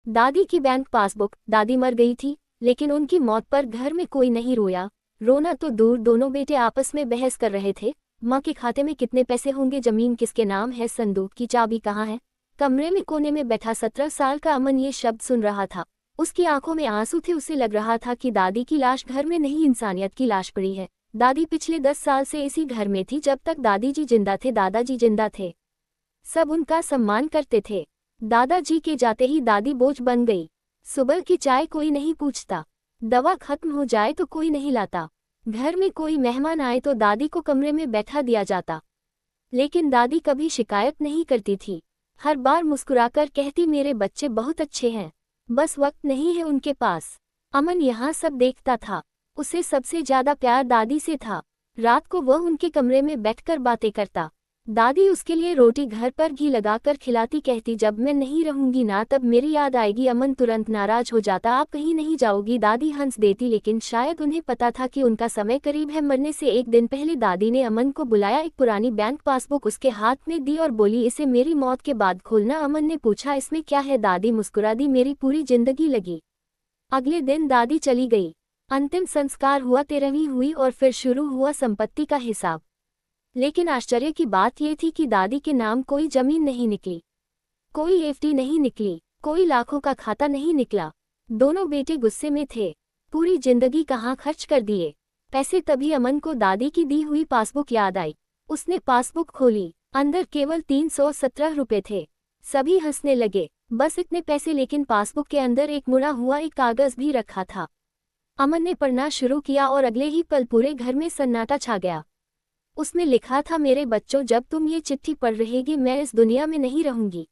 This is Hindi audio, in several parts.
दादी की बैंक पासबुक। दादी मर गई थी, लेकिन उनकी मौत पर घर में कोई नहीं रोया। रोना तो दूर, दोनों बेटे आपस में बहस कर रहे थे। माँ के खाते में कितने पैसे होंगे, जमीन किसके नाम है, संदूक की चाबी कहाँ है। कमरे में कोने में बैठा 17 साल का अमन ये शब्द सुन रहा था। उसकी आंखों में आंसू थे। उसे लग रहा था कि दादी की लाश घर में नहीं, इंसानियत की लाश पड़ी है। दादी पिछले 10 साल से इसी घर में थी। जब तक दादी जी जिंदा थे, दादाजी जिंदा थे, सब उनका सम्मान करते थे। दादाजी के जाते ही दादी बोझ बन गई। सुबह की चाय कोई नहीं पूछता, दवा खत्म हो जाए तो कोई नहीं लाता, घर में कोई मेहमान आए तो दादी को कमरे में बैठा दिया जाता। लेकिन दादी कभी शिकायत नहीं करती थी। हर बार मुस्कुराकर कहती, मेरे बच्चे बहुत अच्छे हैं, बस वक्त नहीं है उनके पास। अमन यहाँ सब देखता था। उसे सबसे ज्यादा प्यार दादी से था। रात को वह उनके कमरे में बैठकर बातें करता। दादी उसके लिए रोटी घर पर घी लगाकर खिलाती, कहती, जब मैं नहीं रहूंगी ना तब मेरी याद आएगी। अमन तुरंत नाराज हो जाता, आप कहीं नहीं जाओगी। दादी हंस देती, लेकिन शायद उन्हें पता था कि उनका समय करीब है। मरने से एक दिन पहले दादी ने अमन को बुलाया, एक पुरानी बैंक पासबुक उसके हाथ में दी और बोली, इसे मेरी मौत के बाद खोलना। अमन ने पूछा, इसमें क्या है। दादी मुस्कुरा दी, मेरी पूरी जिंदगी लगी। अगले दिन दादी चली गई। अंतिम संस्कार हुआ, 13वीं हुई और फिर शुरू हुआ संपत्ति का हिसाब। लेकिन आश्चर्य की बात यह थी कि दादी के नाम कोई जमीन नहीं निकली, कोई एफडी नहीं निकली, कोई लाखों का खाता नहीं निकला। दोनों बेटे गुस्से में थे। पूरी जिंदगी कहाँ खर्च कर दिए पैसे। तभी अमन को दादी की दी हुई पासबुक याद आई। उसने पासबुक खोली, अंदर केवल 317 रुपए थे। सभी हंसने लगे, बस इतने पैसे। लेकिन पासबुक के अंदर एक मुड़ा हुआ एक कागज भी रखा था। अमन ने पढ़ना शुरू किया और अगले ही पल पूरे घर में सन्नाटा छा गया। उसमें लिखा था, मेरे बच्चों, जब तुम ये चिट्ठी पढ़ रहेगी मैं इस दुनिया में नहीं रहूंगी।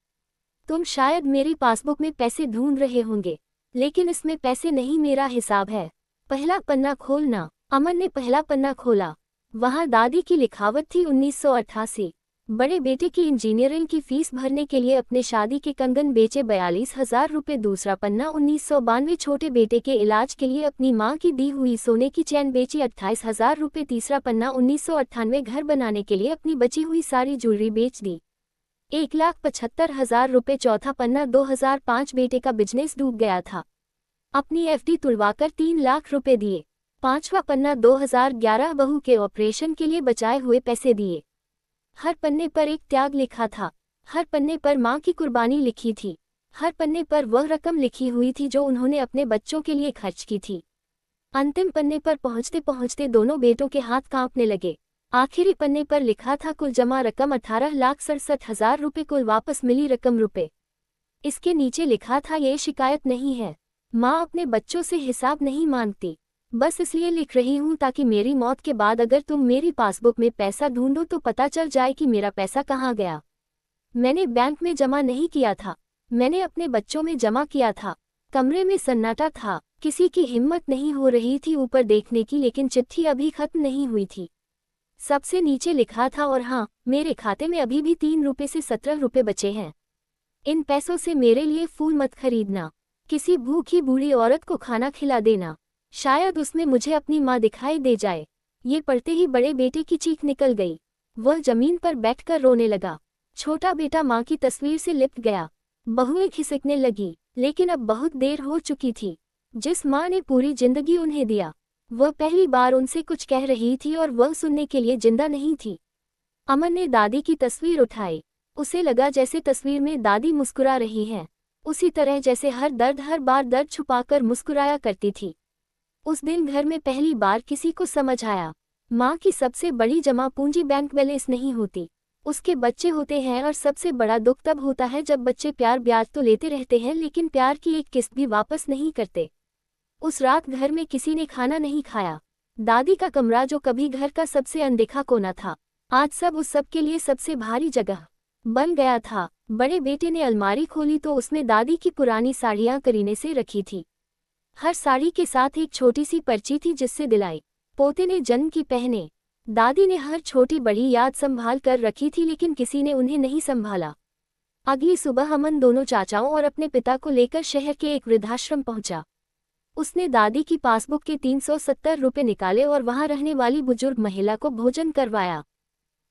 तुम शायद मेरी पासबुक में पैसे ढूंढ रहे होंगे, लेकिन इसमें पैसे नहीं, मेरा हिसाब है। पहला पन्ना खोलना। अमन ने पहला पन्ना खोला। वहां दादी की लिखावट थी, 1988। बड़े बेटे की इंजीनियरिंग की फीस भरने के लिए अपने शादी के कंगन बेचे, 42,000 रुपये। दूसरा पन्ना 1992, छोटे बेटे के इलाज के लिए अपनी मां की दी हुई सोने की चैन बेची, 28,000 रुपये। तीसरा पन्ना 1998, घर बनाने के लिए अपनी बची हुई सारी ज्वेलरी बेच दी, 1,75,000 रुपये। चौथा पन्ना 2005, बेटे का बिजनेस डूब गया था, अपनी एफडी तुड़वाकर 3 लाख रुपए दिए। पांचवा पन्ना 2011, बहू के ऑपरेशन के लिए बचाए हुए पैसे दिए। हर पन्ने पर एक त्याग लिखा था, हर पन्ने पर मां की कुर्बानी लिखी थी, हर पन्ने पर वह रकम लिखी हुई थी जो उन्होंने अपने बच्चों के लिए खर्च की थी। अंतिम पन्ने पर पहुंचते पहुंचते दोनों बेटों के हाथ कांपने लगे। आखिरी पन्ने पर लिखा था, कुल जमा रकम 18,67,000 रुपये, कुल वापस मिली रकम रुपये। इसके नीचे लिखा था, ये शिकायत नहीं है, माँ अपने बच्चों से हिसाब नहीं मांगती, बस इसलिए लिख रही हूँ ताकि मेरी मौत के बाद अगर तुम मेरी पासबुक में पैसा ढूंढो तो पता चल जाए कि मेरा पैसा कहाँ गया। मैंने बैंक में जमा नहीं किया था, मैंने अपने बच्चों में जमा किया था। कमरे में सन्नाटा था, किसी की हिम्मत नहीं हो रही थी ऊपर देखने की, लेकिन चिट्ठी अभी खत्म नहीं हुई थी। सबसे नीचे लिखा था, और हाँ, मेरे खाते में अभी भी 3 रुपये से 17 रुपये बचे हैं। इन पैसों से मेरे लिए फूल मत खरीदना, किसी भूखी बूढ़ी औरत को खाना खिला देना, शायद उसमें मुझे अपनी माँ दिखाई दे जाए। ये पढ़ते ही बड़े बेटे की चीख निकल गई। वह जमीन पर बैठकर रोने लगा। छोटा बेटा माँ की तस्वीर से लिपट गया। बहुएं खिसकने लगी, लेकिन अब बहुत देर हो चुकी थी। जिस माँ ने पूरी जिंदगी उन्हें दिया, वह पहली बार उनसे कुछ कह रही थी और वह सुनने के लिए जिंदा नहीं थी। अमन ने दादी की तस्वीर उठाई। उसे लगा जैसे तस्वीर में दादी मुस्कुरा रही हैं, उसी तरह जैसे हर बार दर्द छुपाकर मुस्कुराया करती थी। उस दिन घर में पहली बार किसी को समझ आया, माँ की सबसे बड़ी जमा पूंजी बैंक बैलेंस नहीं होती, उसके बच्चे होते हैं। और सबसे बड़ा दुख तब होता है जब बच्चे प्यार ब्याज तो लेते रहते हैं, लेकिन प्यार की एक किस्त भी वापस नहीं करते। उस रात घर में किसी ने खाना नहीं खाया। दादी का कमरा, जो कभी घर का सबसे अनदेखा कोना था, आज सब उस सब के लिए सबसे भारी जगह बन गया था। बड़े बेटे ने अलमारी खोली तो उसमें दादी की पुरानी साड़ियाँ करीने से रखी थी। हर साड़ी के साथ एक छोटी सी पर्ची थी जिससे दिलाई पोते ने जन्म की पहने। दादी ने हर छोटी बड़ी याद संभाल कर रखी थी, लेकिन किसी ने उन्हें नहीं संभाला। अगली सुबह अमन दोनों चाचाओं और अपने पिता को लेकर शहर के एक वृद्धाश्रम पहुंचा। उसने दादी की पासबुक के 370 रुपये निकाले और वहां रहने वाली बुजुर्ग महिला को भोजन करवाया।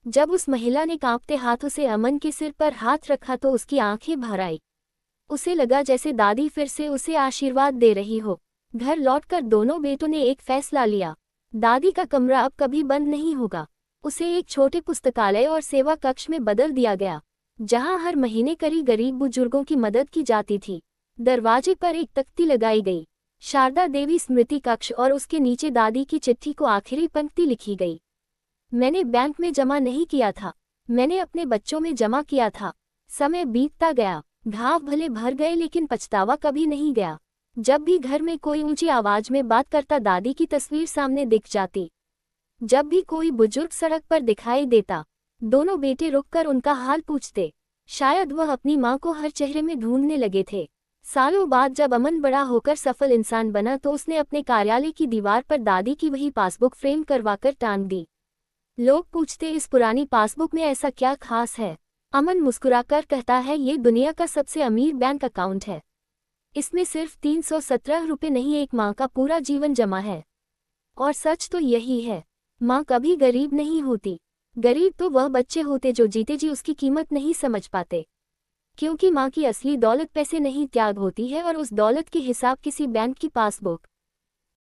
जब उस महिला ने कांपते हाथों से अमन के सिर पर हाथ रखा तो उसकी आंखें भर आई। उसे लगा जैसे दादी फिर से उसे आशीर्वाद दे रही हो। घर लौटकर दोनों बेटों ने एक फैसला लिया। दादी का कमरा अब कभी बंद नहीं होगा। उसे एक छोटे पुस्तकालय और सेवा कक्ष में बदल दिया गया, जहां हर महीने गरीब बुजुर्गों की मदद की जाती थी। दरवाजे पर एक तख्ती लगाई गई, शारदा देवी स्मृति कक्ष, और उसके नीचे दादी की चिट्ठी को आखिरी पंक्ति लिखी गई। मैंने बैंक में जमा नहीं किया था, मैंने अपने बच्चों में जमा किया था। समय बीतता गया, घाव भले भर गए लेकिन पछतावा कभी नहीं गया। जब भी घर में कोई ऊंची आवाज में बात करता, दादी की तस्वीर सामने दिख जाती। जब भी कोई बुजुर्ग सड़क पर दिखाई देता, दोनों बेटे रुककर उनका हाल पूछते। शायद वह अपनी माँ को हर चेहरे में ढूंढने लगे थे। सालों बाद जब अमन बड़ा होकर सफल इंसान बना तो उसने अपने कार्यालय की दीवार पर दादी की वही पासबुक फ्रेम करवाकर टांग दी। लोग पूछते, इस पुरानी पासबुक में ऐसा क्या खास है? अमन मुस्कुराकर कहता है, ये दुनिया का सबसे अमीर बैंक अकाउंट है। इसमें सिर्फ 317 रुपये नहीं, एक माँ का पूरा जीवन जमा है। और सच तो यही है, माँ कभी गरीब नहीं होती। गरीब तो वह बच्चे होते जो जीते जी उसकी कीमत नहीं समझ पाते। क्योंकि माँ की असली दौलत पैसे नहीं, त्याग होती है, और उस दौलत की हिसाब किसी बैंक की पासबुक